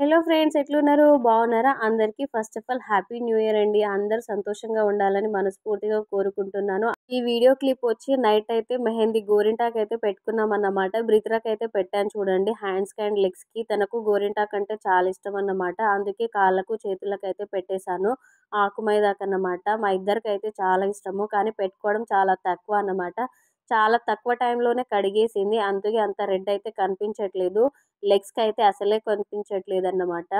Hello friends, ఎట్లున్నారు? బాగున్నారా? అందరికీ first of all happy new year అండి. అందరూ సంతోషంగా ఉండాలని మనస్ఫూర్తిగా కోరుకుంటున్నాను. ఈ వీడియో క్లిప్ వచ్చి నైట్ అయితే మెహందీ గోరింటాకు అయితే పెట్టుకున్నాం అన్నమాట. బ్రిత్రాక్ అయితే పెట్టాను చూడండి, హ్యాండ్స్ కి అండ్ లెగ్స్ కి. తనకు గోరింటాకు అంటే చాలా ఇష్టం అన్నమాట. అందుకే కాళ్ళకు చేతులకు అయితే పెట్టేశాను. ఆకు మైదాకు అన్నమాట. మా ఇద్దరికి అయితే చాలా ఇష్టము, కానీ పెట్టుకోవడం చాలా తక్కువ అన్నమాట. చాలా తక్కువ టైంలోనే కడిగేసింది, అందుకే అంత రెడ్ అయితే కనిపించట్లేదు. లెగ్స్‌కి అయితే అసలే కనిపించట్లేదన్నమాట.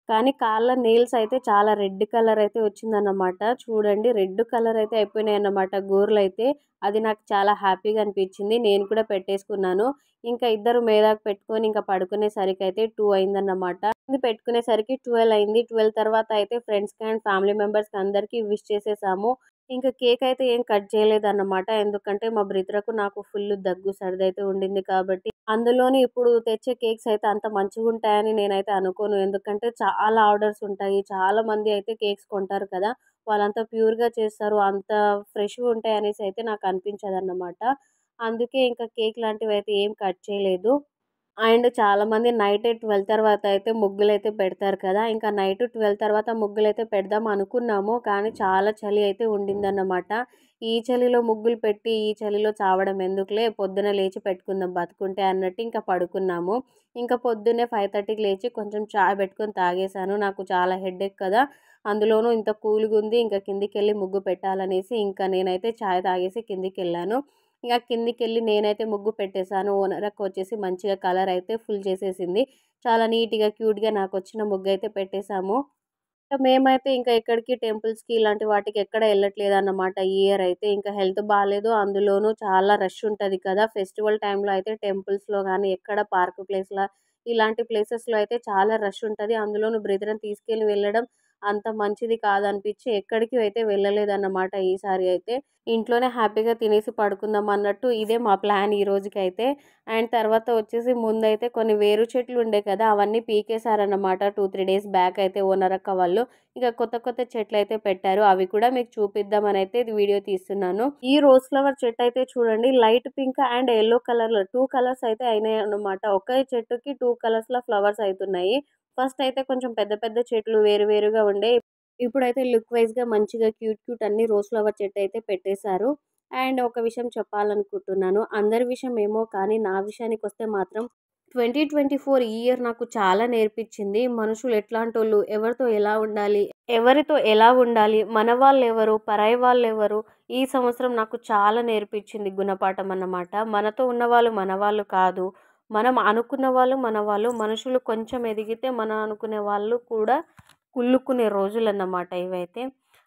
కానీ కాళ్ళ నెయిల్స్ అయితే చాలా రెడ్ కలర్ అయితే వచ్చిందన్నమాట. చూడండి, రెడ్ కలర్ అయితే అయిపోయినాయన్నమాట గోర్లయితే. అది నాకు చాలా హ్యాపీగా అనిపించింది. నేను కూడా పెట్టేసుకున్నాను. ఇంకా ఇద్దరు మేలాకు పెట్టుకొని ఇంకా పడుకునేసరికైతే 2 అయిందన్నమాట. ఇది పెట్టుకునేసరికి 12 అయింది. 12 తర్వాత అయితే ఫ్రెండ్స్‌కి అండ్ ఫ్యామిలీ మెంబర్స్‌కి అందరికీ విష్ చేసేసాము. ఇంకా కేక్ అయితే ఏం కట్ చేయలేదన్నమాట. ఎందుకంటే మా బ్రదర్‌కు నాకు ఫుల్ దగ్గు, సర్దయితే ఉండింది కాబట్టి. అందులోని ఇప్పుడు తెచ్చే కేక్స్ అయితే అంత మంచిగుంటాయని నేనైతే అనుకోను. ఎందుకంటే చాలా ఆర్డర్స్ ఉంటాయి. చాలా మంది అయితే కేక్స్ కొంటారు కదా! వాళ్ళంతా ప్యూర్‌గా చేస్తారు. అంత ఫ్రెష్‌గా ఉంటాయనేసి అయితే నాకు అనిపించదన్నమాట. అందుకే ఇంకా కేక్ లాంటివైతే ఏం కట్ చేయలేదు. అండ్ చాలామంది నైటే 12 తర్వాత అయితే ముగ్గులైతే పెడతారు కదా! ఇంకా నైట్ 12 తర్వాత ముగ్గులైతే పెడదాం అనుకున్నాము. కానీ చాలా చలి అయితే ఉండిందన్నమాట. ఈ చలిలో ముగ్గులు పెట్టి, ఈ చలిలో చావడం ఎందుకులే, పొద్దున లేచి పెట్టుకుందాం బతుకుంటే అన్నట్టు ఇంకా పడుకున్నాము. ఇంకా పొద్దున్నే 5:30కి లేచి కొంచెం చాయ్ పెట్టుకొని తాగేశాను. నాకు చాలా హెడేక్ కదా! అందులోనూ ఇంత కూల్‌గుంది. ఇంకా కిందికెళ్ళి ముగ్గు పెట్టాలనేసి ఇంకా నేనైతే చాయ్ తాగేసి కిందికెళ్ళాను. ఇక కిందికెళ్ళి నేనైతే ముగ్గు పెట్టేశాను. ఓనర్ అక్క వచ్చేసి మంచిగా కలర్ అయితే ఫుల్ చేసేసింది. చాలా నీట్‌గా, క్యూట్‌గా నాకొచ్చిన ముగ్గయితే పెట్టేశాము. మేమైతే ఇంకా ఎక్కడికి టెంపుల్స్‌కి ఇలాంటి వాటికి ఎక్కడ ఎళ్ళట్లేదన్నమాట ఈ ఇయర్ అయితే. ఇంకా హెల్త్ బాలేదు. అందులోనూ చాలా రష్ ఉంటది కదా! ఫెస్టివల్ టైమ్‌లో అయితే టెంపుల్స్‌లో గానీ, ఎక్కడ పార్క్ ప్లేస్‌ల ఇలాంటి ప్లేసెస్‌లో అయితే చాలా రష్ ఉంటది. అందులోనూ బ్రదర్‌ని తీసుకెళ్ళి వెళ్ళడం అంత మంచిది కాదనిపిచ్చి ఎక్కడికి అయితే వెళ్ళలేదన్నమాట ఈసారి అయితే. ఇంట్లోనే హ్యాపీగా తినేసి పడుకుందాం అన్నట్టు ఇదే మా ప్లాన్ ఈ రోజుకైతే. అండ్ తర్వాత వచ్చేసి ముందైతే కొన్ని వేరు చెట్లు ఉండే కదా! అవన్నీ పీకేశారన్నమాట 2, 3 డేస్ బ్యాక్ అయితే ఓనర్ అక్క వాళ్ళు. ఇక కొత్త కొత్త చెట్లయితే పెట్టారు. అవి కూడా మీకు చూపిద్దామనైతే ఇది వీడియో తీస్తున్నాను. ఈ రోజ్ ఫ్లవర్ చెట్టయితే చూడండి, లైట్ పింక్ అండ్ యెల్లో కలర్‌లో 2 కలర్స్ అయితే అయినాయన్నమాట. ఒకే చెట్టుకి 2 కలర్స్‌లో ఫ్లవర్స్ అయితున్నాయి. ఫస్ట్ అయితే కొంచెం పెద్ద పెద్ద చెట్లు వేరు వేరుగా ఉండే. ఇప్పుడైతే లుక్ వైస్‌గా మంచిగా క్యూట్ క్యూట్ అన్ని రోజ్ ఫ్లవర్ చెట్టయితే పెట్టేశారు. అండ్ ఒక విషయం చెప్పాలనుకుంటున్నాను. అందరి విషయం ఏమో కానీ నా విషయానికొస్తే మాత్రం 2024 ఈ ఇయర్ నాకు చాలా నేర్పించింది. మనుషులు ఎట్లాంటోళ్ళు, ఎవరితో ఎలా ఉండాలి, ఎవరితో ఎలా ఉండాలి, మన వాళ్ళెవరు, పరాయి వాళ్ళెవరు, ఈ సంవత్సరం నాకు చాలా నేర్పించింది గుణపాఠం అన్నమాట. మనతో ఉన్నవాళ్ళు మన వాళ్ళు కాదు. మనం అనుకున్న వాళ్ళు మన వాళ్ళు. మనుషులు కొంచెం ఎదిగితే మనం అనుకునే వాళ్ళు కూడా కుళ్ళుకునే రోజులన్నమాట ఇవైతే.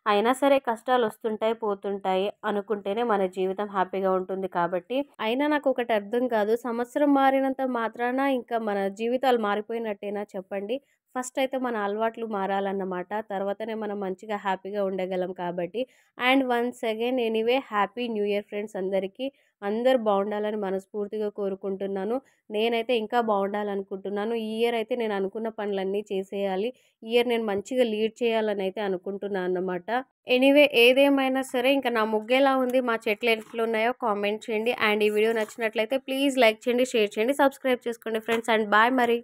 అయినా సరే కష్టాలొస్తుంటాయి, పోతుంటాయి. అనుకుంటేనే మన జీవితం హ్యాపీగా ఉంటుంది కాబట్టి. అయినా నాకొకటి అర్థం కాదు. సంవత్సరం మారినంత మాత్రాన ఇంకా మన జీవితాలు మారిపోయినట్టేనా చెప్పండి? ఫస్ట్ అయితే మన అలవాట్లు మారాలన్నమాట. తర్వాతనే మనం మంచిగా హ్యాపీగా ఉండగలం కాబట్టి. And once again anyway happy new year friends అందరికీ. అందరూ బావుండాలని మనస్ఫూర్తిగా కోరుకుంటున్నాను. నేనైతే ఇంకా బావుండాలనుకుంటున్నాను. ఈ ఇయర్ అయితే నేను అనుకున్న పనులన్నీ చేసేయాలి. ఈ ఇయర్ నేను మంచిగా లీడ్ చేయాలని అయితే అనుకుంటున్నాను అన్నమాట. ఎనీవే ఏదేమైనా సరే ఇంకా నా ముగ్గెలా ఉంది, మా చెట్లు ఎట్లున్నాయో కామెంట్ చేయండి. అండ్ ఈ వీడియో నచ్చినట్లయితే ప్లీజ్ లైక్ చేయండి, షేర్ చేయండి, సబ్స్క్రైబ్ చేసుకోండి ఫ్రెండ్స్. అండ్ బాయ్ మరి.